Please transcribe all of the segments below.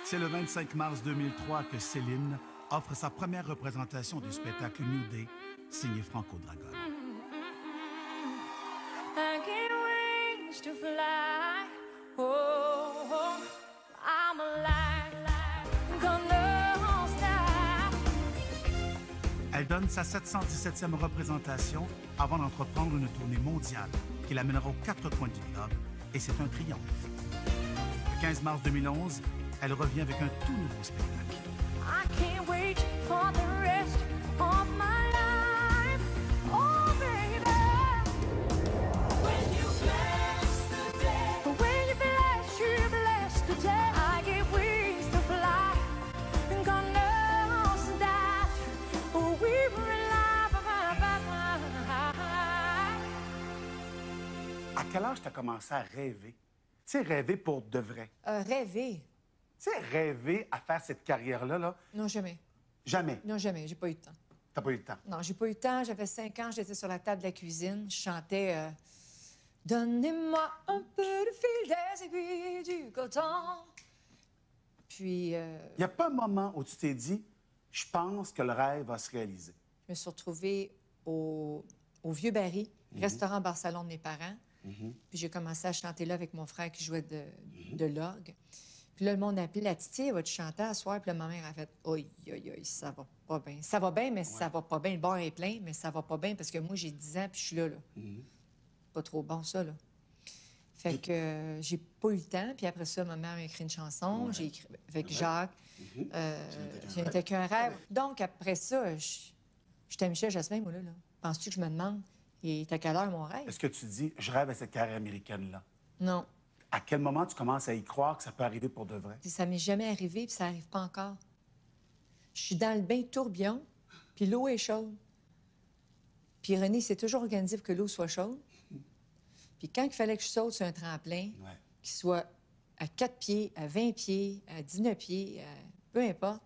C'est le 25 mars 2003 que Céline offre sa première représentation du spectacle New Day, signé Franco Dragone. I get wings to fly. Oh, I'm alive. Gonna stop. Elle donne sa 717e représentation avant d'entreprendre une tournée mondiale qui l'amènera aux quatre coins du globe, et c'est un triomphe. Le 15 mars 2011, elle revient avec un tout nouveau spectacle. I can't wait for the rest of my life. Oh, baby. When you bless the day. When you bless the day. I get wings to fly. Gonna stop. Oh, we were alive. À quel âge tu as commencé à rêver? Tu sais, rêver pour de vrai. Rêver? Tu sais, rêver à faire cette carrière-là, là? Non, jamais. Jamais. Non, jamais. J'ai pas eu le temps. T'as pas eu le temps. Non, j'ai pas eu le temps. J'avais 5 ans, j'étais sur la table de la cuisine. Je chantais Donnez-moi un peu de fil, des aiguilles, du coton. Puis, Il n'y a pas un moment où tu t'es dit, je pense que le rêve va se réaliser. je me suis retrouvée au Vieux Barry, restaurant bar-salon de mes parents. Puis j'ai commencé à chanter là avec mon frère qui jouait de l'orgue. Puis là, le monde appelait la Titi, va-tu chanter à soir? Puis là, ma mère a fait, oi, ça va pas bien. Ça va bien, mais ça va pas bien. Le bar est plein, mais ça va pas bien parce que moi, j'ai 10 ans, puis je suis là. Pas trop bon, ça, là. Fait que j'ai pas eu le temps. Puis après ça, ma mère m'a écrit une chanson. J'ai écrit avec Jacques. Ce n'était qu'un rêve. Donc, après ça, j'étais Michel Jasmin, moi, là. Penses-tu que je me demande, il est à quelle heure mon rêve? Est-ce que tu dis, je rêve à cette carrière américaine-là? Non. À quel moment tu commences à y croire que ça peut arriver pour de vrai? Puis ça m'est jamais arrivé, puis ça arrive pas encore. Je suis dans le bain tourbillon, puis l'eau est chaude. Puis René s'est toujours organisé pour que l'eau soit chaude. Puis quand il fallait que je saute sur un tremplin, qui soit à 4 pieds, à 20 pieds, à 19 pieds, peu importe,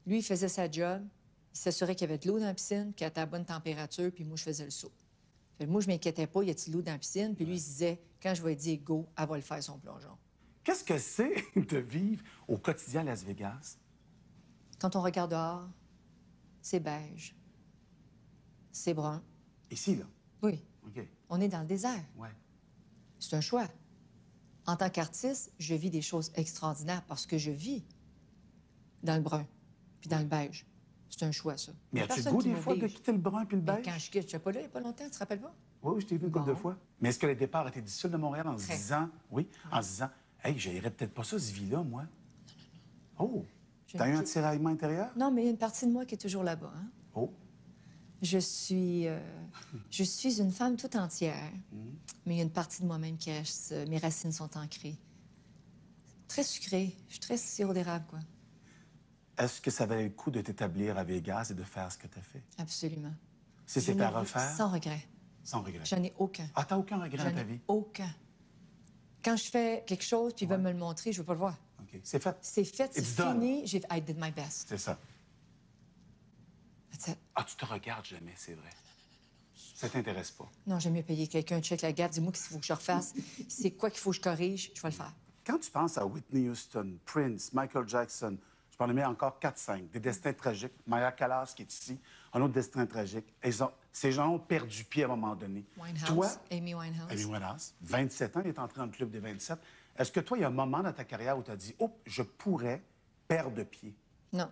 lui, il faisait sa job. Il s'assurait qu'il y avait de l'eau dans la piscine, qu'il était à bonne température, puis moi, je faisais le saut. Fait que moi, je m'inquiétais pas, y a-t-il de l'eau dans la piscine? Puis lui, il se disait, quand je vais dire go, elle va le faire son plongeon. Qu'est-ce que c'est de vivre au quotidien à Las Vegas? Quand on regarde dehors, c'est beige. C'est brun. Ici, là? Oui. OK. On est dans le désert. Ouais. C'est un choix. En tant qu'artiste, je vis des choses extraordinaires parce que je vis dans le brun puis dans le beige. C'est un choix, ça. Mais Y a as-tu le personne goût qui des fois de m'oblige. quitter le brun puis le Mais beige? quand je quitte, je suis pas là il n'y a pas longtemps, tu te rappelles pas? Oui, je t'ai vu une couple de fois. Mais est-ce que le départ était difficile de Montréal en se Très. disant, oui, en se disant, hey, j'irais peut-être pas ça, ce vie-là, moi? Oh! T'as eu un tiraillement intérieur? Non, mais il y a une partie de moi qui est toujours là-bas. Hein? Oh! Je suis une femme tout entière, mais il y a une partie de moi-même qui reste... mes racines sont ancrées. Très sucrée. Je suis très sirop d'érable, quoi. Est-ce que ça valait le coup de t'établir à Vegas et de faire ce que t'as fait? Absolument. Si Je c'était à n'ai- refaire? Sans regret. Sans regret. J'en ai aucun. Ah, t'as aucun regret dans J'en ta ai vie? aucun. Quand je fais quelque chose, puis ils veulent me le montrer, je veux pas le voir. OK. C'est fait. C'est fait, c'est It's done. fini. I did my best. C'est ça. That's it. Ah, tu te regardes jamais, c'est vrai. Ça t'intéresse pas. Non, j'aime mieux payer quelqu'un, check la garde, dis-moi qu'est-ce qu'il faut que je refasse. C'est quoi qu'il faut que je corrige, je vais le faire. Quand tu penses à Whitney Houston, Prince, Michael Jackson, je peux en nommer encore 4-5, des destins tragiques, Maya Callas qui est ici, un autre destin tragique. Ces gens ont perdu pied à un moment donné. Winehouse, Toi, Amy Winehouse. Amy Winehouse, 27 ans, il est entré dans le club des 27. Est-ce que toi, il y a un moment dans ta carrière où tu as dit, oh, je pourrais perdre pied? Non.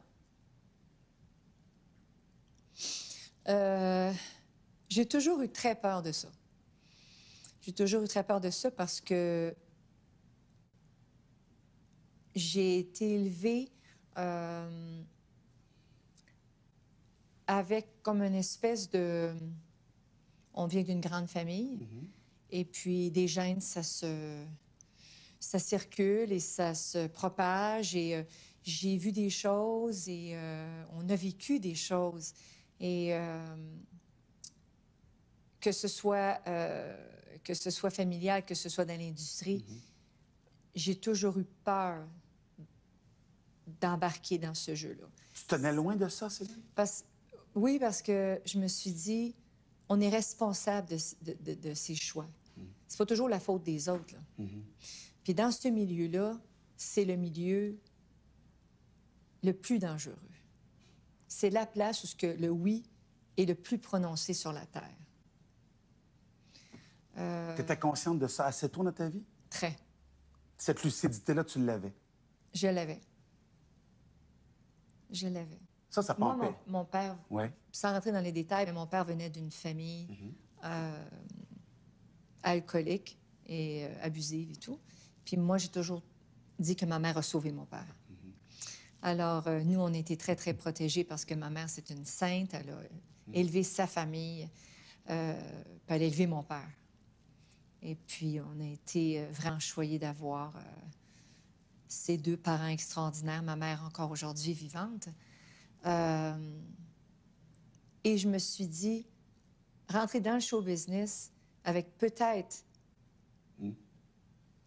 J'ai toujours eu très peur de ça. J'ai toujours eu très peur de ça parce que j'ai été élevée avec comme une espèce de... On vient d'une grande famille, et puis des gènes, ça circule et ça se propage, et j'ai vu des choses, et on a vécu des choses. Et que ce soit familial, que ce soit dans l'industrie, j'ai toujours eu peur d'embarquer dans ce jeu-là. Tu tenais loin de ça, Céline? Oui, parce que je me suis dit, on est responsable de ses choix. C'est pas toujours la faute des autres, là. Puis dans ce milieu-là, c'est le milieu le plus dangereux. C'est la place où ce que le oui est le plus prononcé sur la terre. Tu étais consciente de ça assez tôt dans ta vie? Très. Cette lucidité-là, tu l'avais. Je l'avais. Je l'avais. Ça Moi, pompait. mon père, Oui. sans rentrer dans les détails, mais mon père venait d'une famille alcoolique et abusive et tout. Puis moi, j'ai toujours dit que ma mère a sauvé mon père. Alors, nous, on a été très, très protégés parce que ma mère, c'est une sainte. Elle a élevé sa famille, puis elle a élevé mon père. Et puis, on a été vraiment choyés d'avoir ces deux parents extraordinaires, ma mère encore aujourd'hui vivante. Et je me suis dit, rentrer dans le show business avec peut-être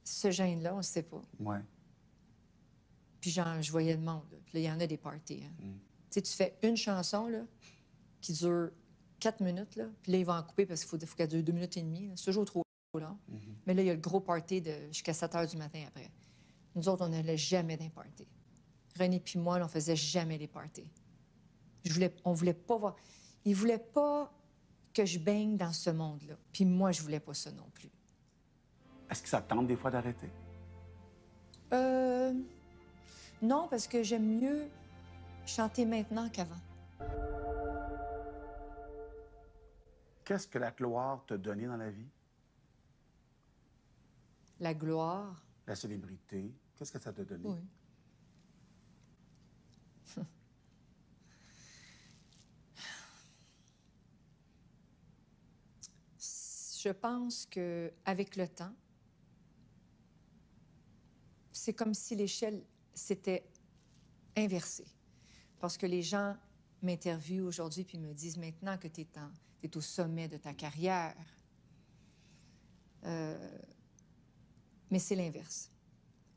ce gène-là, on ne sait pas. Oui. Puis genre, je voyais le monde. Là. Puis là, il y en a des parties. Hein. Tu sais, tu fais une chanson là, qui dure 4 minutes, là, puis là, ils vont en couper parce qu'il faut qu'elle dure 2 minutes et demie. C'est toujours trop long. Mais là, il y a le gros party jusqu'à 7 heures du matin après. Nous autres, on n'allait jamais dans les parties. René puis moi, là, on faisait jamais les parties. On voulait pas voir... Ils voulaient pas que je baigne dans ce monde-là. Puis moi, je voulais pas ça non plus. Est-ce que ça te tente des fois d'arrêter? Non, parce que j'aime mieux chanter maintenant qu'avant. Qu'est-ce que la gloire t'a donné dans la vie? La gloire. La célébrité. Qu'est-ce que ça t'a donné? Oui. Je pense qu'avec le temps, c'est comme si l'échelle s'était inversée. Parce que les gens m'interviewent aujourd'hui puis me disent maintenant que tu es au sommet de ta carrière. Mais c'est l'inverse.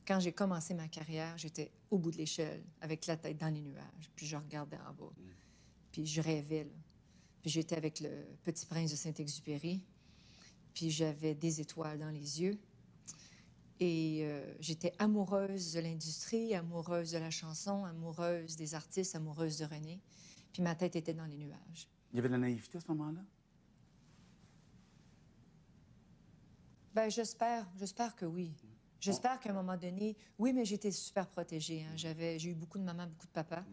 Quand j'ai commencé ma carrière, j'étais au bout de l'échelle, avec la tête dans les nuages, puis je regardais en bas. Puis je rêvais, là. Puis j'étais avec le Petit Prince de Saint-Exupéry, puis j'avais des étoiles dans les yeux. Et j'étais amoureuse de l'industrie, amoureuse de la chanson, amoureuse des artistes, amoureuse de René. Puis ma tête était dans les nuages. Il y avait de la naïveté à ce moment-là? Ben j'espère que oui. J'espère qu'à un moment donné, oui, mais j'étais super protégée. Hein. J'ai eu beaucoup de mamans, beaucoup de papas.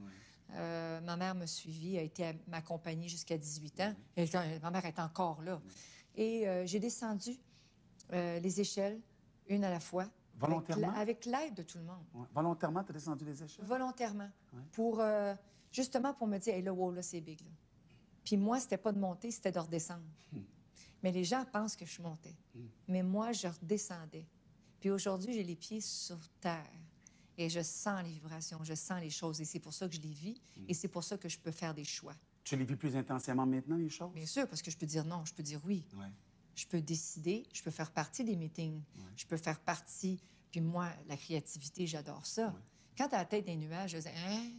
Ma mère m'a suivie, a été m'accompagner jusqu'à 18 ans. Ma mère est encore là. Et j'ai descendu les échelles, une à la fois. Volontairement? Avec l'aide de tout le monde. Ouais. Volontairement, tu as descendu les échelles? Volontairement. Ouais. Justement pour me dire, hey, là, wow, là, c'est big. Là. Puis moi, c'était pas de monter, c'était de redescendre. Mais les gens pensent que je montais. Mais moi, je redescendais. Puis aujourd'hui, j'ai les pieds sur terre. Et je sens les vibrations, je sens les choses. Et c'est pour ça que je les vis. Et c'est pour ça que je peux faire des choix. Tu les vis plus intensément maintenant, les choses? Bien sûr, parce que je peux dire non, je peux dire oui. Ouais. Je peux décider, je peux faire partie des meetings. Je peux faire partie... Puis moi, la créativité, j'adore ça. Quand tu as la tête dans les nuages, je dis, hein?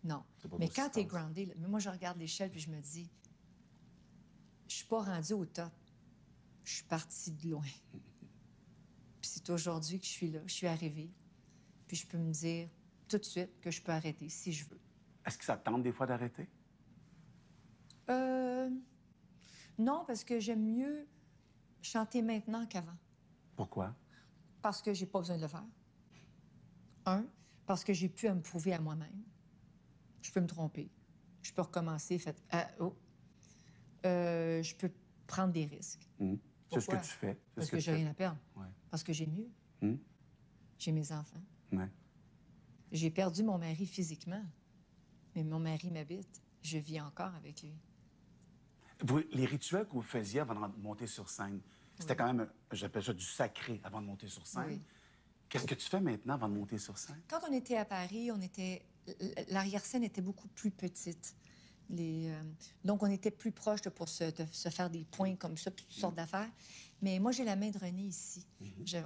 Non. Mais quand tu es groundé, là, moi, je regarde l'échelle puis je me dis, je suis pas rendue au top. Je suis partie de loin. Puis c'est aujourd'hui que je suis là, je suis arrivée. Puis je peux me dire tout de suite que je peux arrêter si je veux. Est-ce que ça te tente des fois d'arrêter? Non, parce que j'aime mieux chanter maintenant qu'avant. Pourquoi? Parce que j'ai pas besoin de le faire. Un, parce que j'ai pu à me prouver à moi-même. Je peux me tromper. Je peux recommencer. Je peux prendre des risques. C'est ce que tu fais. Parce que j'ai rien à perdre. Ouais. Parce que j'ai mieux. J'ai mes enfants. Ouais. J'ai perdu mon mari physiquement, mais mon mari m'habite. Je vis encore avec lui. Les rituels que vous faisiez avant de monter sur scène, c'était quand même, j'appelle ça du sacré avant de monter sur scène. Oui. Qu'est-ce que tu fais maintenant avant de monter sur scène? Quand on était à Paris, l'arrière-scène était beaucoup plus petite. Donc, on était plus proche pour se faire des points comme ça, puis toutes sortes d'affaires. Mais moi, j'ai la main de René ici.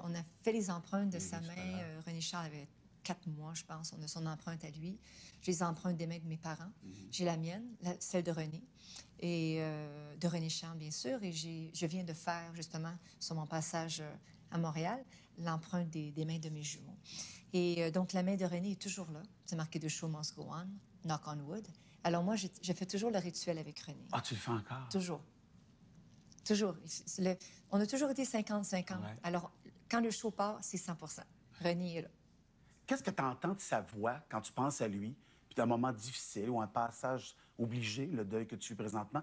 On a fait les empreintes de sa main. René Charles avait 4 mois, je pense. On a son empreinte à lui. J'ai les empreintes des mains de mes parents. J'ai la mienne, celle de René. Et de René Charles, bien sûr. Et je viens de faire, justement, sur mon passage à Montréal, l'empreinte des mains de mes jumeaux. Et donc, la main de René est toujours là. C'est marqué The show must go on, knock on wood. Alors moi, je fais toujours le rituel avec René. Ah, tu le fais encore? Toujours. Toujours. On a toujours été 50-50. Ouais. Alors, quand le show part, c'est 100 René est là. Qu'est-ce que tu entends de sa voix quand tu penses à lui, puis d'un moment difficile ou un passage obligé, le deuil que tu vis présentement?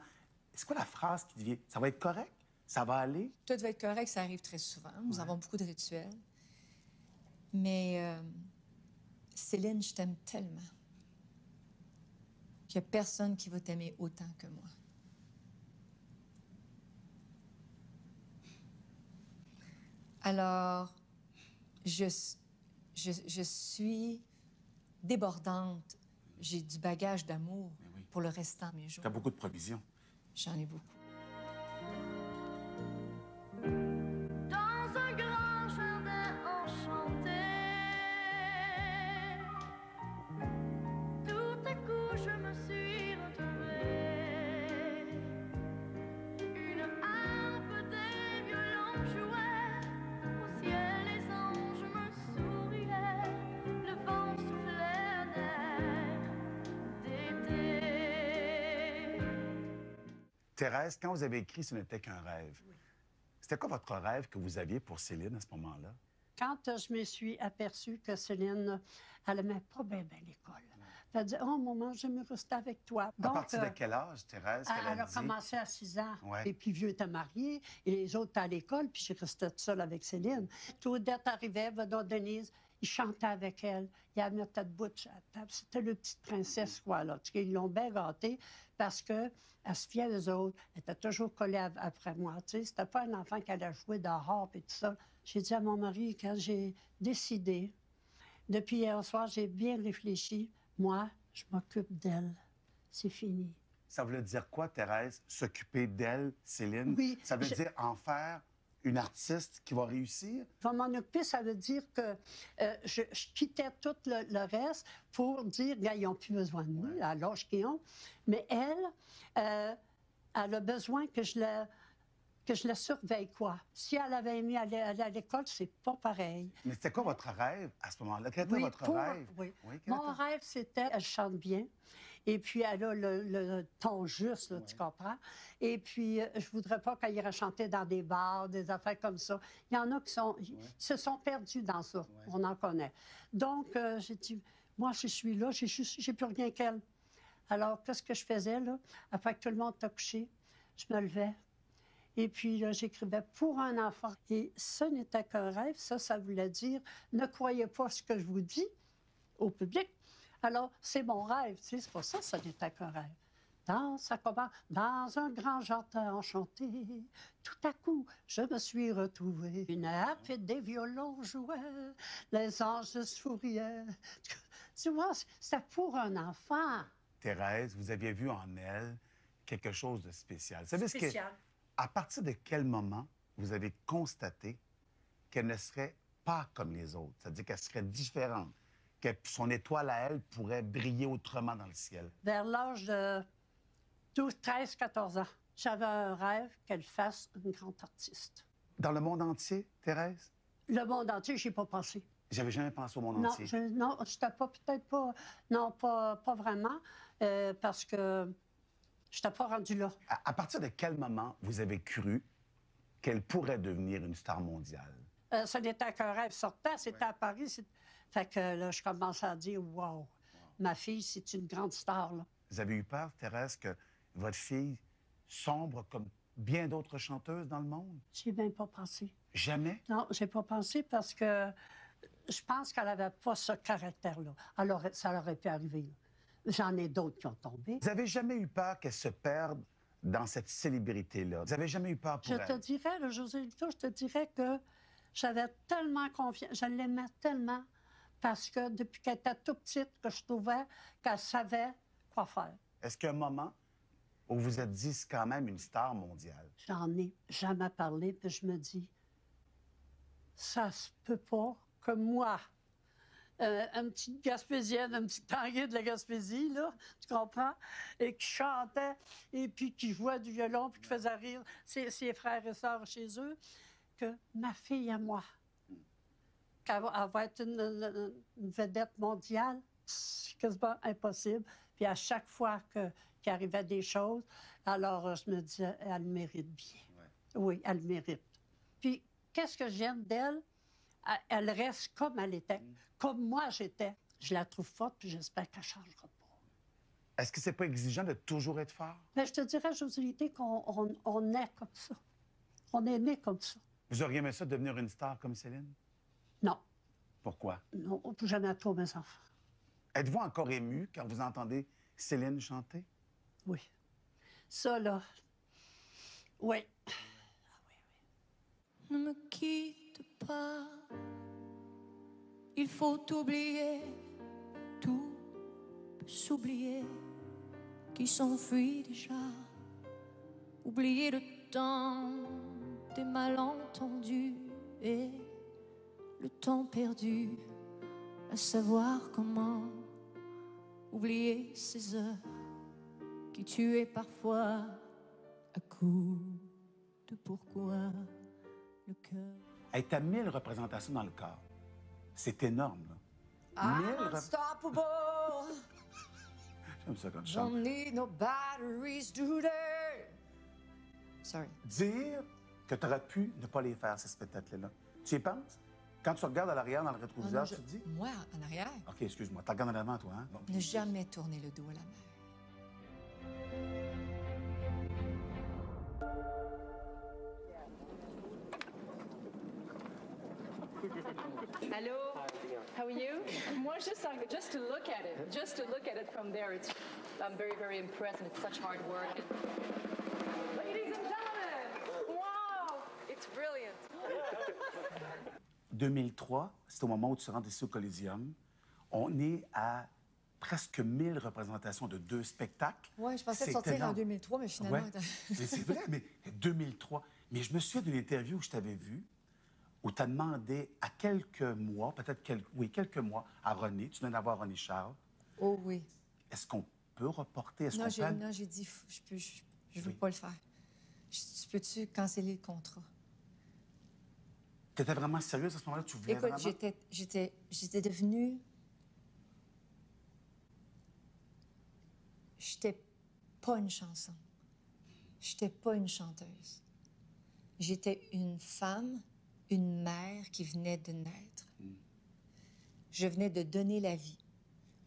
C'est quoi la phrase qui te vient? Ça va être correct? Ça va aller? Tout va être correct, ça arrive très souvent. Nous avons beaucoup de rituels. Mais Céline, je t'aime tellement qu'il n'y a personne qui va t'aimer autant que moi. Alors, je suis débordante. J'ai du bagage d'amour oui. pour le restant de mes jours. Tu as beaucoup de provisions. J'en ai beaucoup. Dans un grand jardin enchanté, tout à coup je me suis retrouvée. Une harpe, des violons jouaient, au ciel les anges me souriaient, le vent soufflait un air d'été. Thérèse, quand vous avez écrit « Ce n'était qu'un rêve », c'était quoi votre rêve que vous aviez pour Céline à ce moment-là? Quand je me suis aperçue que Céline, elle n'aimait pas bien l'école. Elle dit, oh, maman, j'aime rester avec toi. À partir de quel âge, Thérèse, qu'elle elle a dit? commencé à 6 ans. Ouais. Les plus vieux étaient mariés et les autres étaient à l'école, puis je restais toute seule avec Céline. Claudette arrivait, venant Denise, il chantait avec elle, il la mettait debout à la table. C'était le petite princesse, quoi, là. Ils l'ont bien gâtée parce qu'elle se fiait aux autres. Elle était toujours collée après moi, tu sais. C'était pas un enfant qui allait jouer dehors et tout ça. J'ai dit à mon mari, quand j'ai décidé, depuis hier soir, j'ai bien réfléchi, moi, je m'occupe d'elle. C'est fini. Ça voulait dire quoi, Thérèse, s'occuper d'elle, Céline? Oui, Ça veut dire en faire une artiste qui va réussir? Je vais m'en occuper, ça veut dire que je quittais tout le reste pour dire, gars, ils n'ont plus besoin de nous, à l'âge qu'ils ont. Mais elle, elle a besoin que je la surveille, quoi. Si elle avait aimé aller à l'école, c'est pas pareil. Mais c'était quoi votre rêve à ce moment-là? Quel était votre rêve? Oui. Quel Mon était- rêve, c'était, elle chante bien. Et puis, elle a le ton juste, là, tu comprends? Et puis, je voudrais pas qu'elle irait chanter dans des bars, des affaires comme ça. Il y en a qui se sont perdus dans ça. On en connaît. Donc, j'ai dit, moi, je suis là, j'ai plus rien qu'elle. Alors, qu'est-ce que je faisais, là? Après que tout le monde t'a couché, je me levais. Et puis, là, j'écrivais pour un enfant. Et ce n'était qu'un rêve. Ça voulait dire, ne croyez pas ce que je vous dis au public. Alors, c'est mon rêve, tu sais, c'est pour ça que ça n'était qu'un rêve. Ça commence dans un grand jardin enchanté. Tout à coup, je me suis retrouvée. Une harpe et des violons jouaient, les anges souriaient. Tu vois, c'était pour un enfant. Thérèse, vous aviez vu en elle quelque chose de spécial. Vous savez Spécial. à partir de quel moment vous avez constaté qu'elle ne serait pas comme les autres? C'est-à-dire qu'elle serait différente, que son étoile à elle pourrait briller autrement dans le ciel? Vers l'âge de 12, 13, 14 ans, j'avais un rêve qu'elle fasse une grande artiste. Dans le monde entier, Thérèse? Le monde entier, j'y ai pas pensé. J'avais jamais pensé au monde Non, entier. non, j'étais pas, peut-être pas, non, pas vraiment, parce que j'étais pas rendue là. À partir de quel moment vous avez cru qu'elle pourrait devenir une star mondiale? Ce n'était qu'un rêve sortant, c'était à Paris. Fait que là, je commençais à dire, wow, ma fille, c'est une grande star, là. Vous avez eu peur, Thérèse, que votre fille sombre comme bien d'autres chanteuses dans le monde? J'y ai même pas pensé. Jamais? Non, j'ai pas pensé parce que je pense qu'elle avait pas ce caractère-là. Alors, ça aurait pu arriver, là. J'en ai d'autres qui ont tombé. Vous avez jamais eu peur qu'elle se perde dans cette célébrité-là? Vous avez jamais eu peur pour Je elle? te dirais, là, José Lito, je te dirais que j'avais tellement confiance, je l'aimais tellement parce que depuis qu'elle était toute petite, que je trouvais qu'elle savait quoi faire. Est-ce qu'il y a un moment où vous vous êtes dit, c'est quand même une star mondiale? J'en ai jamais parlé, puis je me dis, ça se peut pas que moi, une petite Gaspésienne, un petit tanguay de la Gaspésie, là, tu comprends? Et qui chantait, et puis qui jouait du violon, puis qui faisait rire ses frères et sœurs chez eux. que ma fille à moi, qu'elle va être une vedette mondiale, c'est quasiment impossible. Puis à chaque fois qu'il arrivait des choses, alors je me disais, elle le mérite bien. Ouais. Oui, elle le mérite. Puis qu'est-ce que j'aime d'elle? Elle reste comme elle était, comme moi j'étais. Je la trouve forte, puis j'espère qu'elle ne changera pas. Est-ce que c'est pas exigeant de toujours être fort? Mais je te dirais, Josélie, qu'on est comme ça. On est né comme ça. Vous auriez aimé ça devenir une star comme Céline? Non, Pourquoi? non, plus jamais trop mes enfants. Êtes-vous encore ému quand vous entendez Céline chanter? Oui. Ça, là, oui. Ne me quitte pas, il faut oublier, tout peut s'oublier, qui s'enfuit déjà. Oublier le temps des malentendus et le temps perdu, à savoir comment oublier ces heures qui tuaient parfois à coups de pourquoi le cœur. Hey, t'as 1000 représentations dans le corps. C'est énorme, là. I'm unstoppable. J'aime ça quand tu chantes. Don't need no batteries today. Sorry. Dire que tu aurais pu ne pas les faire, ces spectacles-là. Tu y penses? Quand tu regardes à l'arrière dans le rétroviseur, non, tu te dis... Moi, en arrière, OK, excuse-moi. Tu regardes en avant, toi, hein? Bon. ne jamais tourner le dos à la mer. Hello. How are you? Moi, just to look at it from there, I'm very, very impressed, and it's such hard work. Ladies and gentlemen, wow, it's brilliant. 2003, c'est au moment où tu rentres ici au Coliseum. On est à presque 1000 représentations de 2 spectacles. Oui, je pensais C'est sortir énorme. en 2003, mais finalement... Ouais. Mais c'est vrai, mais 2003. Mais je me souviens d'une interview où je t'avais vu, où tu as demandé à quelques mois, peut-être quelques mois, à René, tu viens d'avoir René Charles, Oh oui. est-ce qu'on peut reporter? Est-ce Non, qu'on j'ai peut... non, j'ai dit, je veux Oui. pas le faire. Peux-tu canceller le contrat? Tu étais vraiment sérieuse à ce moment-là? Tu voulais Écoute, vraiment... j'étais devenue... J'étais pas une chanson. J'étais pas une chanteuse. J'étais une femme, une mère qui venait de naître. Je venais de donner la vie.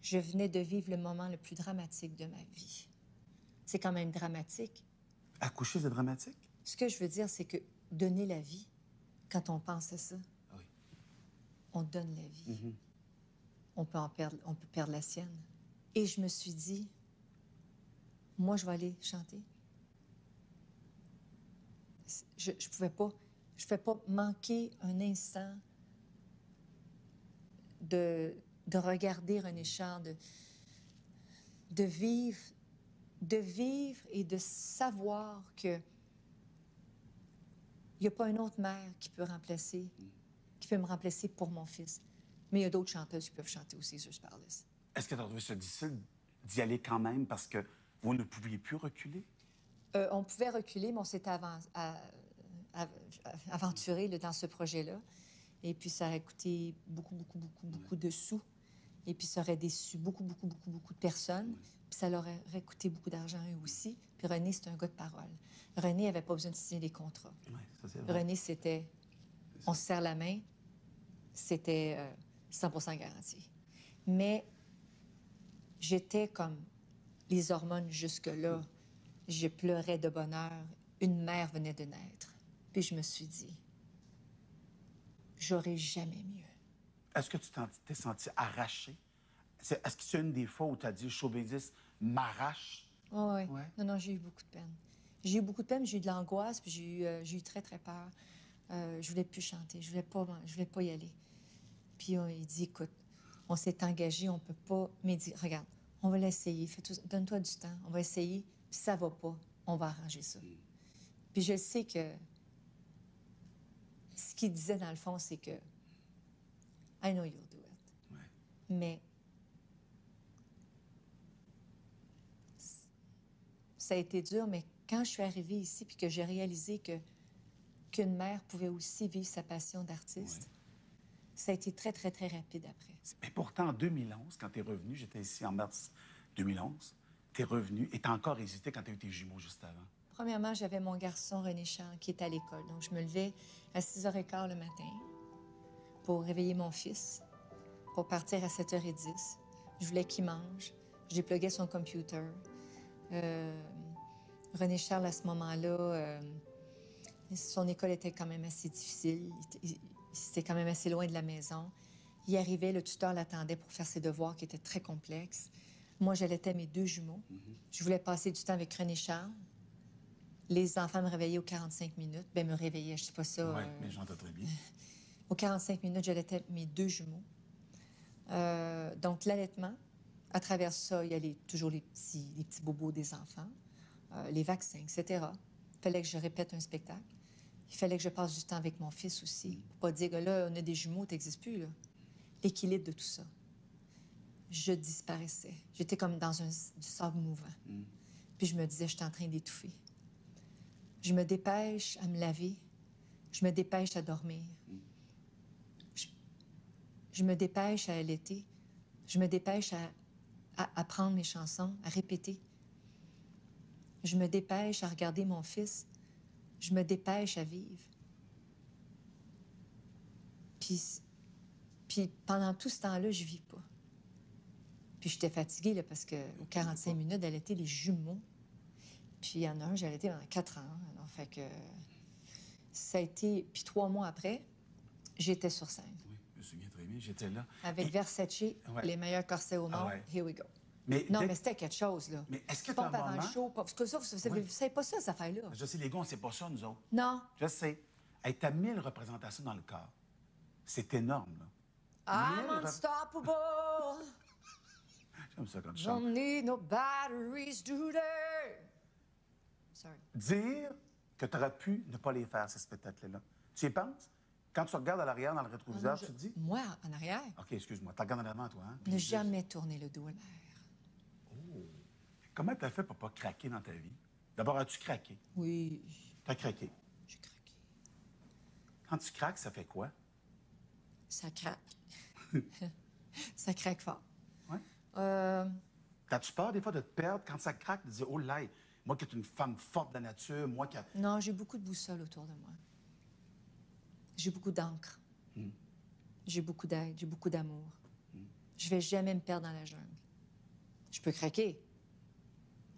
Je venais de vivre le moment le plus dramatique de ma vie. C'est quand même dramatique. Accoucher, c'est dramatique? Ce que je veux dire, c'est que donner la vie, quand on pense à ça, Oui. on donne la vie. On peut perdre la sienne. Et je me suis dit, moi, je vais aller chanter. Je pouvais pas manquer un instant de regarder René Charles, de vivre et de savoir que il n'y a pas une autre mère qui peut me remplacer pour mon fils. Mais il y a d'autres chanteuses qui peuvent chanter aussi, Zeus Palace. Est-ce que tu as trouvé ça difficile d'y aller quand même parce que vous ne pouviez plus reculer? On pouvait reculer, mais on s'était aventuré là, dans ce projet-là. Et puis, ça aurait coûté beaucoup de sous. Et puis, ça aurait déçu beaucoup de personnes. Puis, ça leur aurait coûté beaucoup d'argent, eux aussi. Puis, René, c'est un gars de parole. René n'avait pas besoin de signer des contrats. Oui, ça c'est vrai. René, c'était... On se serre la main. C'était 100% garanti. Mais j'étais comme les hormones jusque-là. Je pleurais de bonheur. Une mère venait de naître. Puis je me suis dit, j'aurai jamais mieux. Est-ce que tu t'es senti arraché? Est-ce que c'est une des fois où tu as dit « show business m'arrache » Oh, oui. Ouais. Non, j'ai eu beaucoup de peine. J'ai eu beaucoup de peine, j'ai eu de l'angoisse, puis j'ai eu très, très peur. Je voulais plus chanter, je voulais pas y aller. Puis il dit, écoute, on s'est engagé, on peut pas... Mais il dit, regarde, on va l'essayer, donne-toi du temps, on va essayer, puis ça va pas, on va arranger ça. Puis je sais que ce qu'il disait dans le fond, c'est que I know you'll do it. Ouais. Mais ça a été dur, mais quand je suis arrivée ici puis que j'ai réalisé que qu'une mère pouvait aussi vivre sa passion d'artiste. Ça a été très, très, très rapide après. Mais pourtant, en 2011, quand tu es revenu, j'étais ici en mars 2011, tu es revenu et tu as encore hésité quand tu as eu tes jumeaux juste avant. Premièrement, j'avais mon garçon René Charles qui était à l'école. Donc, je me levais à 6h15 le matin pour réveiller mon fils, pour partir à 7h10. Je voulais qu'il mange. Je dépluguais son computer. René Charles, à ce moment-là, son école était quand même assez difficile. C'était quand même assez loin de la maison. Il arrivait, le tuteur l'attendait pour faire ses devoirs qui étaient très complexes. Moi, j'allaitais mes 2 jumeaux. Je voulais passer du temps avec René Charles. Les enfants me réveillaient aux 45 minutes. Ben me réveillaient, je sais pas ça. Oui, mais j'entends très bien. Aux 45 minutes, j'allaitais mes 2 jumeaux. Donc, l'allaitement, à travers ça, il y a toujours les petits bobos des enfants, les vaccins, etc. Il fallait que je répète un spectacle. Il fallait que je passe du temps avec mon fils aussi. Pour pas dire que là, on a des jumeaux, t'existes plus, là. L'équilibre de tout ça. Je disparaissais. J'étais comme dans du sable mouvant. Puis je me disais, je suis en train d'étouffer. Je me dépêche à me laver. Je me dépêche à dormir. Je me dépêche à allaiter. Je me dépêche à apprendre mes chansons, à répéter. Je me dépêche à regarder mon fils. Je me dépêche à vivre. Puis pendant tout ce temps-là, je vis pas. Puis j'étais fatiguée, là, parce qu'aux 45 minutes, d'allaiter les jumeaux. Puis il y en a un, j'ai allaité pendant 4 ans. Alors, fait que ça a été... Puis 3 mois après, j'étais sur scène. Oui, je me souviens très bien, j'étais là. Avec Versace, les meilleurs corsets au monde. Here we go. Mais non, mais c'était quelque chose, là. Mais est-ce que tu pompe as un avant moment... le show, parce que ça, vous savez pas ça, cette affaire-là. Je sais, les gars, on sait pas ça, nous autres. Non. Je sais. Hey, t'as 1000 représentations dans le corps. C'est énorme, là. I'm unstoppable. J'aime ça quand tu chantes. Don't need no batteries today. Sorry. Dire que tu aurais pu ne pas les faire, ces spectacles-là. Tu y penses? Quand tu regardes à l'arrière dans le rétroviseur, tu te dis... Moi, en arrière? OK, excuse-moi. Tu regardes en avant, toi, hein? Ne jamais tourner le dos à l'air. Oh! Comment tu as fait pour pas craquer dans ta vie? D'abord, as-tu craqué? Oui. Tu as craqué. J'ai craqué. Quand tu craques, ça fait quoi? Ça craque. Ça craque fort. Oui? T'as-tu peur, des fois, de te perdre quand ça craque, de dire, oh là, moi qui suis une femme forte de la nature, moi qui... Non, j'ai beaucoup de boussole autour de moi. J'ai beaucoup d'encre. J'ai beaucoup d'aide, j'ai beaucoup d'amour. Je vais jamais me perdre dans la jungle. Je peux craquer,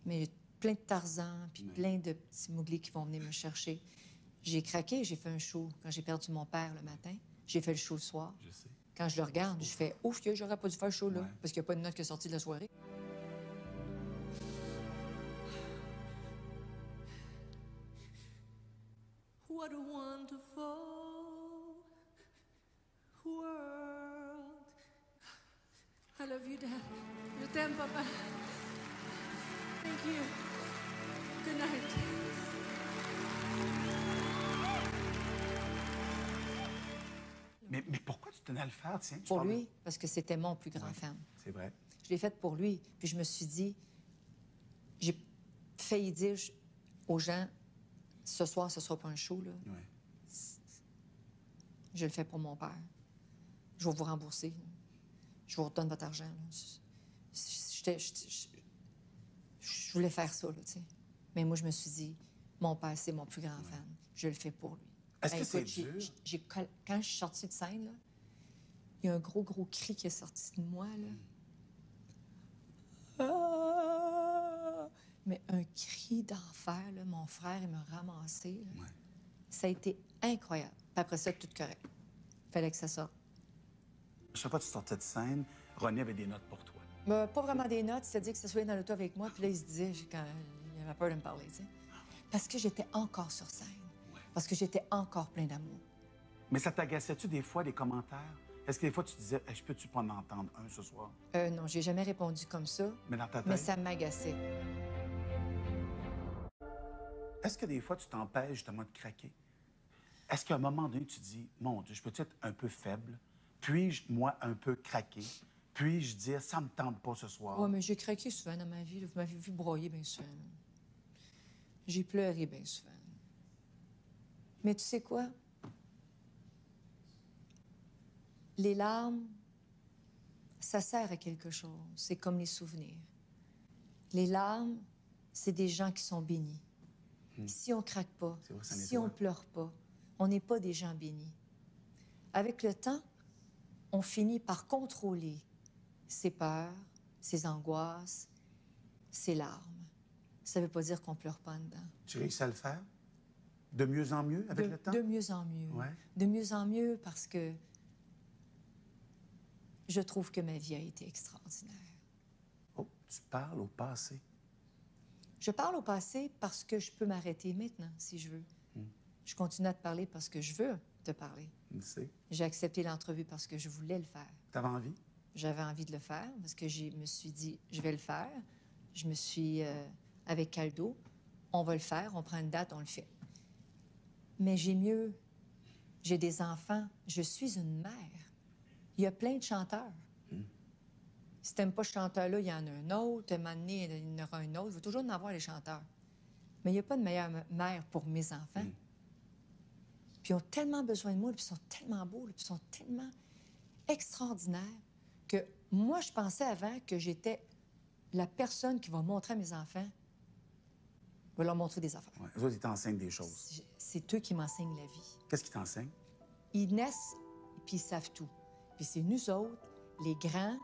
mais j'ai plein de Tarzans, puis plein de petits Mowgli qui vont venir me chercher. J'ai craqué, j'ai fait un show quand j'ai perdu mon père le matin. J'ai fait le show le soir. Je sais. Quand je le regarde, je fais « Ouf, que j'aurais pas dû faire le show là, parce qu'il n'y a pas de note qui est sortie de la soirée. » What a wonderful world. I love you, Dad. Je t'aime, Papa. Thank you. Good night. Mais pourquoi tu tenais à le faire, tiens? Tu Pour parles de- lui, parce que c'était mon plus grand fan. C'est vrai. Je l'ai fait pour lui. Puis je me suis dit, j'ai failli dire aux gens, ce soir, ce sera pas un show, là. Oui. Je le fais pour mon père. Je vais vous rembourser. Je vous redonne votre argent. Là. Je voulais faire ça, là, tu sais. Mais moi, je me suis dit, mon père, c'est mon plus grand fan. Je le fais pour lui. Est-ce que c'est écoute, dur? quand je suis sortie de scène, là, il y a un gros, gros cri qui est sorti de moi, là. Ah! Mais un cri d'enfer, là. Mon frère, il m'a ramassé. Là. Ouais. Ça a été incroyable. Puis après ça, tout correct. Fallait que ça sorte. Chaque fois que tu sortais de scène, René avait des notes pour toi. Pas vraiment des notes, c'est-à-dire que ça soit dans l'auto avec moi, puis là, il se disait, quand il avait peur de me parler, tu sais. Parce que j'étais encore sur scène. Parce que j'étais encore plein d'amour. Mais ça t'agaçait-tu des fois, les commentaires? Est-ce que des fois, tu disais, hey, je peux-tu pas en entendre un ce soir? Non, j'ai jamais répondu comme ça, Mais dans ta tête? mais ça m'agaçait. Est-ce que des fois, tu t'empêches justement de craquer? Est-ce qu'à un moment donné, tu dis, mon Dieu, je peux être un peu faible? Puis-je, moi, un peu craquer? Puis-je dire, ça me tente pas ce soir? Oui, mais j'ai craqué souvent dans ma vie. Là. Vous m'avez vu broyer bien souvent. J'ai pleuré bien souvent. Mais tu sais quoi? Les larmes, ça sert à quelque chose. C'est comme les souvenirs. Les larmes, c'est des gens qui sont bénis. Si on craque pas, C'est vrai, ça si on nettoie. pleure pas, on n'est pas des gens bénis. Avec le temps, on finit par contrôler ses peurs, ses angoisses, ses larmes. Ça ne veut pas dire qu'on pleure pas dedans. Tu réussis à le faire? De mieux en mieux avec le temps? De mieux en mieux. Ouais. De mieux en mieux parce que je trouve que ma vie a été extraordinaire. Oh, tu parles au passé. Je parle au passé parce que je peux m'arrêter maintenant, si je veux. Je continue à te parler parce que je veux te parler. Tu sais. J'ai accepté l'entrevue parce que je voulais le faire. T'avais envie? J'avais envie de le faire parce que je me suis dit, je vais le faire. Je me suis, avec Caldo, on va le faire, on prend une date, on le fait. Mais j'ai mieux. J'ai des enfants. Je suis une mère. Il y a plein de chanteurs. Si t'aimes pas ce chanteur-là, il y en a un autre. Un moment donné, il y en aura un autre. Il va toujours en avoir les chanteurs. Mais il n'y a pas de meilleure mère pour mes enfants. Puis ils ont tellement besoin de moi, puis ils sont tellement beaux, puis ils sont tellement extraordinaires que moi, je pensais avant que j'étais la personne qui va montrer à mes enfants, va leur montrer des affaires. Ouais. Eux autres, ils t'enseignent des choses. C'est eux qui m'enseignent la vie. Qu'est-ce qu'ils t'enseignent? Ils naissent, puis ils savent tout. Puis c'est nous autres, les grands,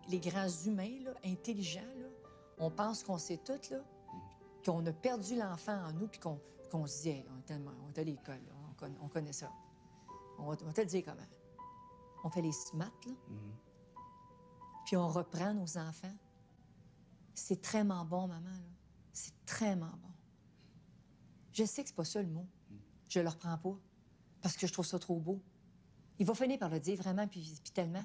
les grands humains, là, intelligents, là, on pense qu'on sait tout, là, qu'on a perdu l'enfant en nous, puis qu'on se dit, hey, on est à l'école, là, on connaît ça. On va te le dire comment. On fait les smats, là, puis on reprend nos enfants. C'est très bon, maman, là. C'est très bon. Je sais que c'est pas ça le mot. Je le reprends pas, parce que je trouve ça trop beau. Il va finir par le dire vraiment, puis tellement.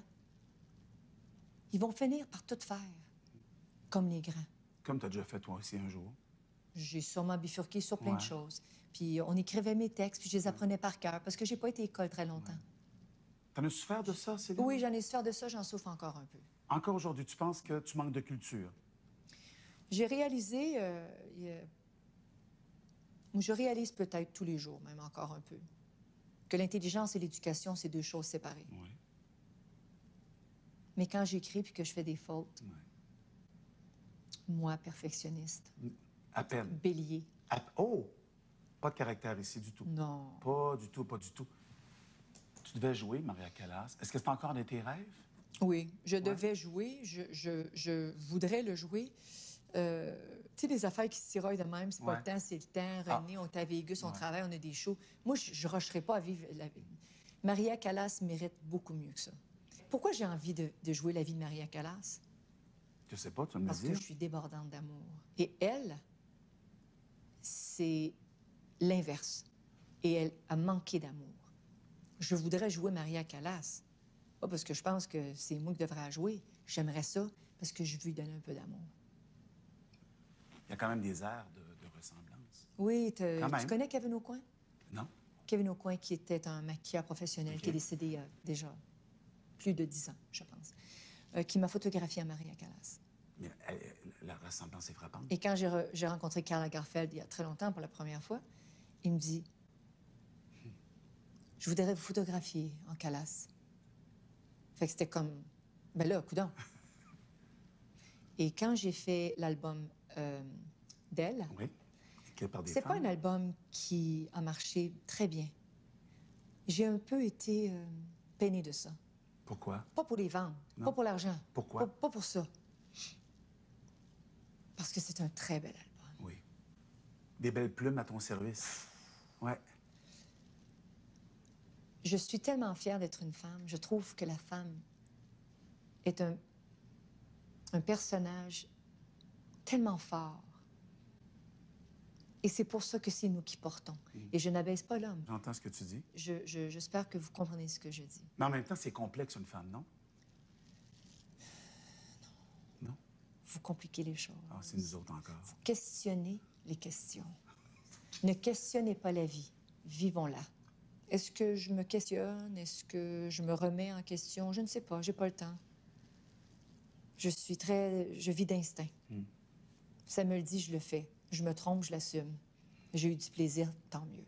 Ils vont finir par tout faire, comme les grands. Comme tu as déjà fait toi aussi un jour. J'ai sûrement bifurqué sur plein Ouais. de choses. Puis on écrivait mes textes, puis je les apprenais par cœur, parce que j'ai pas été à l'école très longtemps. T'en as souffert de ça, Céline? Oui, j'en ai souffert de ça, j'en souffre encore un peu. Encore aujourd'hui, tu penses que tu manques de culture? J'ai réalisé, ou je réalise peut-être tous les jours, même encore un peu, que l'intelligence et l'éducation, c'est deux choses séparées. Oui. Mais quand j'écris puis que je fais des fautes, moi, perfectionniste, À peine. bélier, Oh! Pas de caractère ici du tout. non. Pas du tout, pas du tout. Tu devais jouer, Maria Callas. Est-ce que c'est encore un de tes rêves? Oui, je devais jouer, je voudrais le jouer. Tu sais, les affaires qui se tiraillent de même, c'est pas Ouais. le temps, c'est le temps. René, on est à Vegas, on travaille, on a des shows. Moi, je ne rusherai pas à vivre la vie. Maria Callas mérite beaucoup mieux que ça. Pourquoi j'ai envie de jouer la vie de Maria Callas? Je sais pas, tu vas me le Parce que dire. je suis débordante d'amour. Et elle, c'est l'inverse. Et elle a manqué d'amour. Je voudrais jouer Maria Callas. Pas parce que je pense que c'est moi qui devrais la jouer. J'aimerais ça parce que je veux lui donner un peu d'amour. Il y a quand même des airs de ressemblance. Oui, Quand même. tu connais Kevin Aucoin? Non? Kevin Aucoin, qui était un maquilleur professionnel, OK. qui est décédé il y a déjà plus de 10 ans, je pense, qui m'a photographié à Maria Callas. Mais la ressemblance est frappante. Et quand j'ai rencontré Karl Lagerfeld il y a très longtemps pour la première fois, il me dit « Je voudrais vous photographier en Callas. » Fait que c'était comme « Ben là, coudonc. » Et quand j'ai fait l'album d'elle, Oui. Écrit par des c'est pas femmes. un album qui a marché très bien. J'ai un peu été peinée de ça. Pourquoi? Pas pour les ventes, Non. pas pour l'argent. Pourquoi? Pas pour ça. Parce que c'est un très bel album. Oui. Des belles plumes à ton service. Ouais. Je suis tellement fière d'être une femme. Je trouve que la femme est un personnage tellement fort. Et c'est pour ça que c'est nous qui portons. Et je n'abaisse pas l'homme. J'entends ce que tu dis. J'espère que vous comprenez ce que je dis. Mais en même temps, c'est complexe, une femme, non? Non? Vous compliquez les choses. Ah, c'est nous autres encore. Vous questionnez les questions. Ne questionnez pas la vie. Vivons-la. Est-ce que je me questionne? Est-ce que je me remets en question? Je ne sais pas. J'ai pas le temps. Je vis d'instinct. Ça me le dit, je le fais. Je me trompe, je l'assume. J'ai eu du plaisir, tant mieux.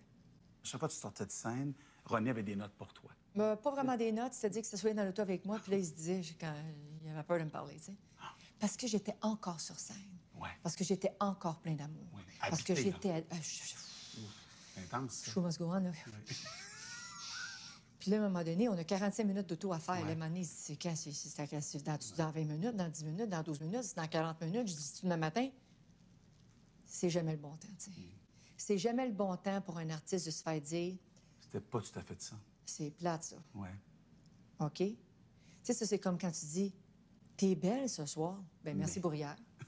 chaque fois que tu sortais de scène, René avait des notes pour toi. Pas vraiment des notes, c'est-à-dire que ça soit dans l'auto avec moi, puis là, il se disait, quand il avait peur de me parler, tu sais. Parce que j'étais encore sur scène. Ouais. Parce que j'étais encore plein d'amour. Ouais. Parce que Habité, j'étais... C'est intense, ça. Show must go on, là. Puis là, à un moment donné, on a 45 minutes d'auto à faire. Ouais. Là, à un moment donné, c'est quand? C'est dans 20 minutes, dans 10 minutes, dans 12 minutes, c'est dans 40 minutes. Je dis, demain matin, c'est jamais le bon temps, tu sais. C'est jamais le bon temps pour un artiste de se faire dire, C'était pas tout à fait ça. c'est plate, ça. Ouais. OK? Tu sais, ça, c'est comme quand tu dis, t'es belle ce soir. Ben merci pour hier. Tu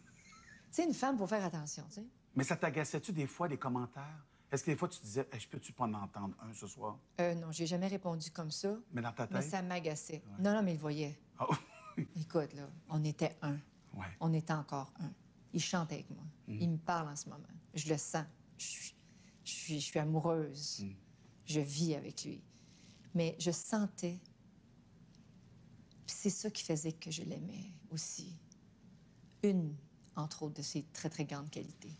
sais, une femme, faut faire attention, tu sais. Mais ça t'agaçait-tu des fois, des commentaires? Est-ce que des fois, tu disais, hey, je peux-tu pas en entendre un ce soir? Non, j'ai jamais répondu comme ça. Mais dans ta tête? Mais ça m'agaçait. Non, non, mais il le voyait. Oh. Écoute, là, on était un. Ouais. On était encore un. Il chante avec moi. Il me parle en ce moment. Je le sens. Je suis amoureuse. Je vis avec lui. Mais je sentais... Puis c'est ça qui faisait que je l'aimais aussi. Une, entre autres, de ses très, très grandes qualités.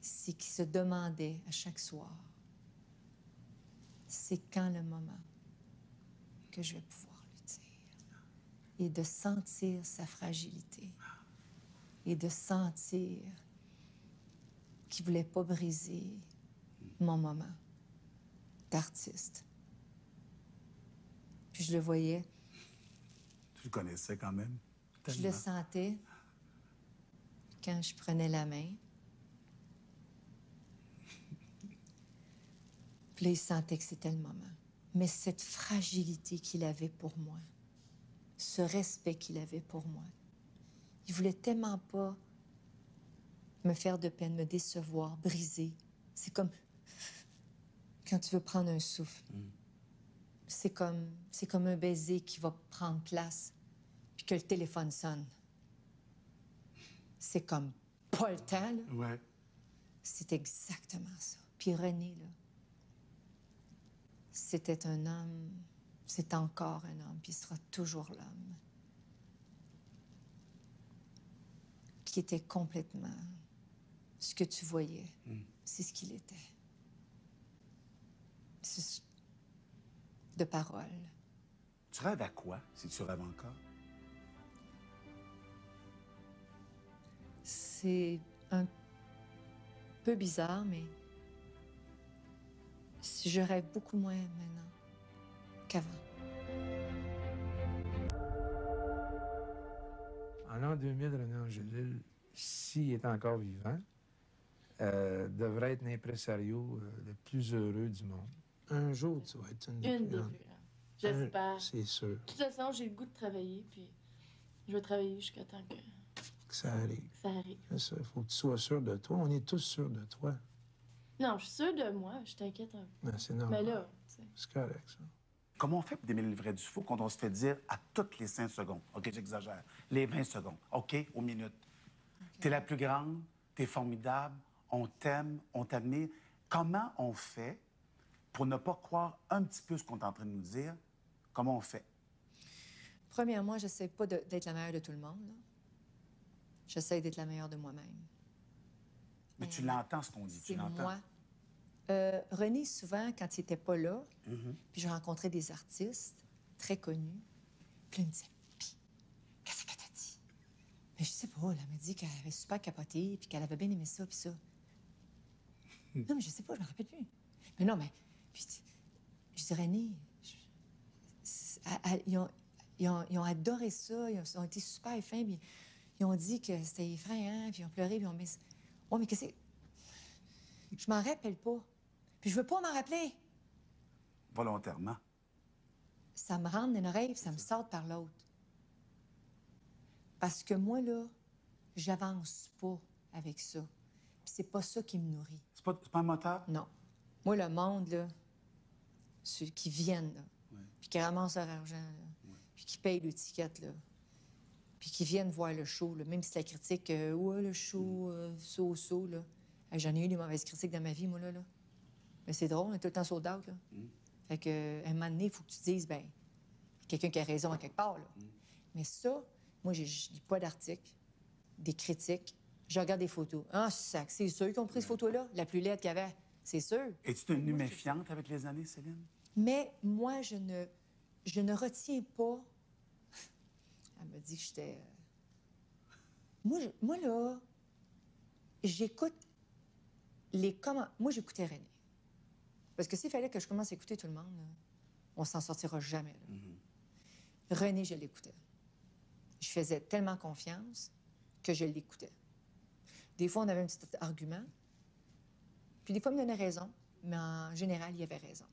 C'est qu'il se demandait à chaque soir, c'est quand le moment que je vais pouvoir lui dire. Et de sentir sa fragilité. Et de sentir qu'il ne voulait pas briser mon moment d'artiste. Puis je le voyais, Tu le connaissais quand même? je le Tellement. sentais quand je prenais la main. Puis là, il sentait que c'était le moment. Mais cette fragilité qu'il avait pour moi, ce respect qu'il avait pour moi, il voulait tellement pas me faire de peine, me décevoir, briser. C'est comme quand tu veux prendre un souffle. C'est comme un baiser qui va prendre place, puis que le téléphone sonne. C'est comme pas le temps, là. Ouais. C'est exactement ça. Puis René, là, c'était un homme, c'est encore un homme, puis il sera toujours l'homme. Qui était complètement ce que tu voyais, c'est ce qu'il était. C'est de parole. Tu rêves à quoi, si tu rêves encore? C'est un peu bizarre, mais je rêve beaucoup moins maintenant qu'avant. En l'an 2000, René Angélil, s'il est encore vivant, devrait être l'impresario le plus heureux du monde. Un jour, tu vas être une des Une plus des grandes. plus grandes. J'espère. C'est sûr De toute façon, j'ai le goût de travailler, puis je vais travailler jusqu'à temps que que ça arrive. ça arrive. C'est ça, il faut que tu sois sûr de toi. On est tous sûrs de toi. Non, je suis sûre de moi, je t'inquiète un peu. Ben, c'est normal. Mais là, tu sais. C'est correct, ça. Comment on fait pour démêler le vrai du faux quand on se fait dire à toutes les 5 secondes? OK, j'exagère. Les 20 secondes. OK, aux minutes. T'es la plus grande, t'es formidable, on t'aime, on t'admire. Comment on fait pour ne pas croire un petit peu ce qu'on est en train de nous dire? Comment on fait? Premièrement, j'essaie pas d'être la meilleure de tout le monde, là. J'essaie d'être la meilleure de moi-même. Mais tu l'entends, ce qu'on dit. Tu C'est l'entends. moi. René, souvent, quand il était pas là, puis je rencontrais des artistes très connus, puis là, il me disait, puis, qu'est-ce qu'elle t'a dit? Mais je sais pas, elle m'a dit qu'elle avait super capoté, puis qu'elle avait bien aimé ça, puis ça. Non, mais je sais pas, je me rappelle plus. Mais non, mais, puis, je dis, René, ils ont adoré ça, ils ont été super fins, puis ils ont dit que c'était effrayant, puis ils ont pleuré, puis ils ont mis... Oh, mais qu'est-ce que... Je m'en rappelle pas. Puis je veux pas m'en rappeler. Volontairement. Ça me rentre dans une oreille, puis ça me sort par l'autre. Parce que moi, là, j'avance pas avec ça. Puis c'est pas ça qui me nourrit. C'est pas un moteur? Non. Moi, le monde, là, ceux qui viennent, là, puis qui ramassent leur argent, là, puis qui payent l'étiquette, là, puis qui viennent voir le show, là, même si la critique, ouais, le show, so, là. Hey, j'en ai eu des mauvaises critiques dans ma vie, moi, là. Mais c'est drôle, on est tout le temps sold out, là. Fait que, à un moment donné, il faut que tu dises, ben, quelqu'un qui a raison à quelque part, là. Mais ça, moi, je lis pas d'articles, des critiques, Je regarde des photos. Ah, sac, c'est sûr qu'ils ont pris cette photo-là, la plus laide qu'il y avait. C'est sûr. Es-tu devenue méfiante avec les années, Céline? Mais moi, je ne retiens pas. Elle me dit que j'étais. Moi, là, j'écoute les comment. Moi, j'écoutais René. Parce que s'il fallait que je commence à écouter tout le monde, là, on s'en sortira jamais. Là. René, je l'écoutais. Je faisais tellement confiance que je l'écoutais. Des fois, on avait un petit argument. Puis des fois, il me donnait raison. Mais en général, il avait raison.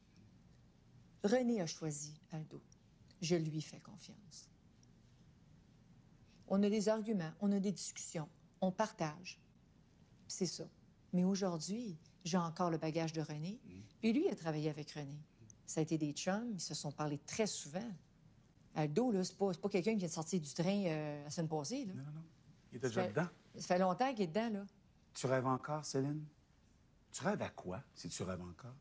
René a choisi Aldo. Je lui fais confiance. On a des arguments, on a des discussions, on partage. C'est ça. Mais aujourd'hui, j'ai encore le bagage de René. Puis lui, il a travaillé avec René. Ça a été des chums, ils se sont parlé très souvent. Aldo, là, c'est pas quelqu'un qui vient de sortir du train la semaine passée, là. Non, non, non. Il était déjà dedans. Ça fait longtemps qu'il est dedans, là. Tu rêves encore, Céline? Tu rêves à quoi, si tu rêves encore?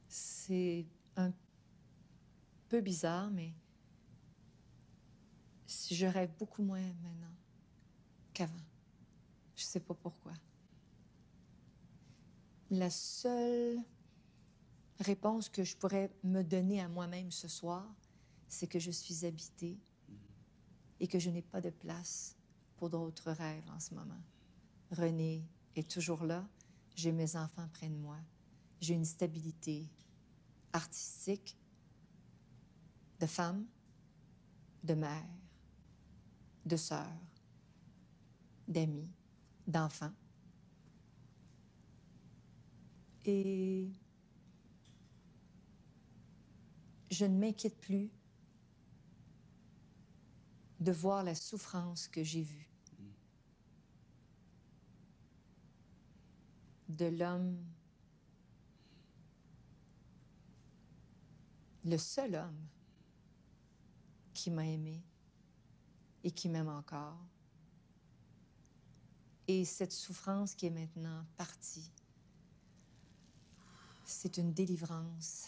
C'est un peu bizarre, mais je rêve beaucoup moins maintenant qu'avant. Je sais pas pourquoi. La seule réponse que je pourrais me donner à moi-même ce soir, c'est que je suis habitée et que je n'ai pas de place pour d'autres rêves en ce moment. René est toujours là. J'ai mes enfants près de moi. J'ai une stabilité artistique de femme, de mère, de sœur, d'amis, d'enfants. Et je ne m'inquiète plus de voir la souffrance que j'ai vue. De l'homme, le seul homme qui m'a aimé et qui m'aime encore. Et cette souffrance qui est maintenant partie, c'est une délivrance.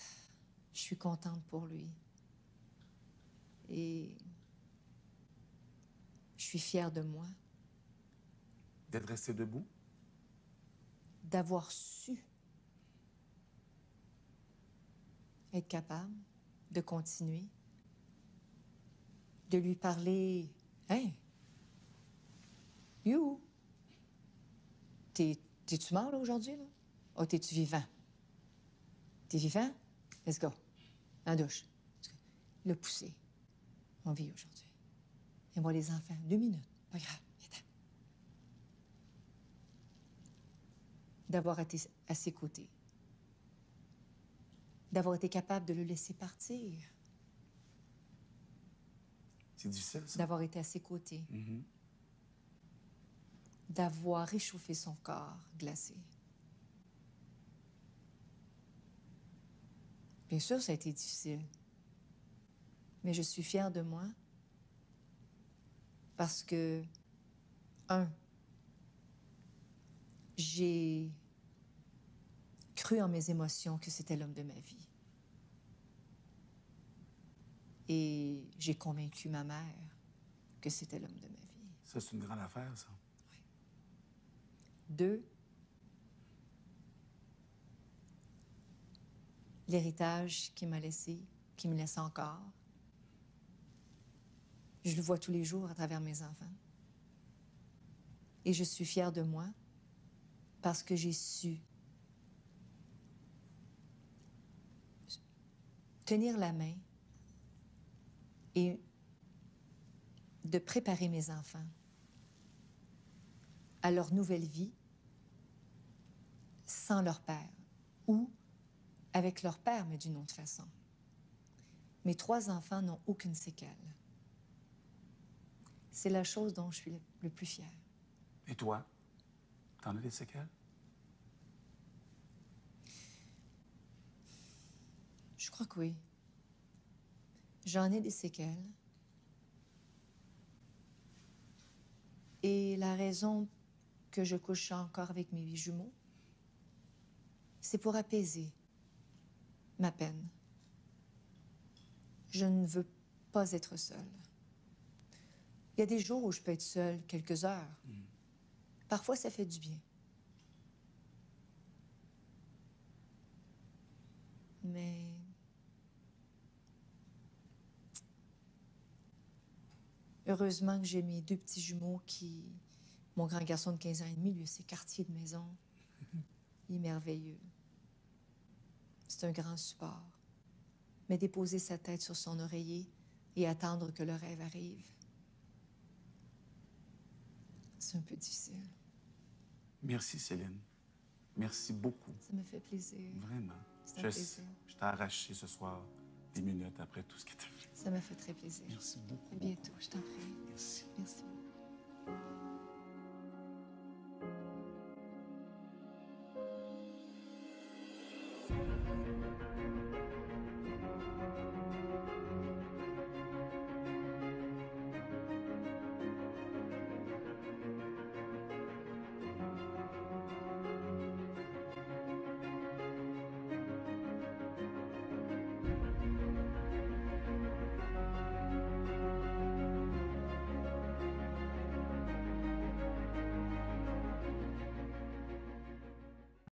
Je suis contente pour lui. Et je suis fière de moi. D'être resté debout? D'avoir su être capable de continuer, de lui parler. Hey, you, t'es-tu mort là aujourd'hui là? Oh, t'es-tu vivant? T'es vivant? Let's go. En douche. Le pousser. On vit aujourd'hui. Et moi les enfants, 2 minutes. Pas grave. D'avoir été à ses côtés, d'avoir été capable de le laisser partir, C'est difficile, ça? d'avoir été à ses côtés, d'avoir réchauffé son corps glacé. Bien sûr, ça a été difficile, mais je suis fière de moi parce que, j'ai cru en mes émotions que c'était l'homme de ma vie. Et j'ai convaincu ma mère que c'était l'homme de ma vie. Ça, c'est une grande affaire, ça. 2, l'héritage qu'il m'a laissé, qu'il me laisse encore. Je le vois tous les jours à travers mes enfants. Et je suis fière de moi parce que j'ai su tenir la main et de préparer mes enfants à leur nouvelle vie sans leur père ou avec leur père, mais d'une autre façon. Mes 3 enfants n'ont aucune séquelle. C'est la chose dont je suis le plus fière. Et toi? T'en as des séquelles? Je crois que oui. J'en ai des séquelles. Et la raison que je couche encore avec mes jumeaux, c'est pour apaiser ma peine. Je ne veux pas être seule. Il y a des jours où je peux être seule quelques heures. Parfois, ça fait du bien. Mais... heureusement que j'ai mes 2 petits jumeaux qui... Mon grand garçon de 15 ans et demi, lui, c'est quartier de maison. Il est merveilleux. C'est un grand support. Mais déposer sa tête sur son oreiller et attendre que le rêve arrive, c'est un peu difficile. Merci, Céline. Merci beaucoup. Ça me fait plaisir. Vraiment. C'est un plaisir. Je t'ai arraché ce soir des minutes après tout ce que tu as fait. Ça m'a fait très plaisir. Merci beaucoup. À bientôt, je t'en prie. Merci. Merci.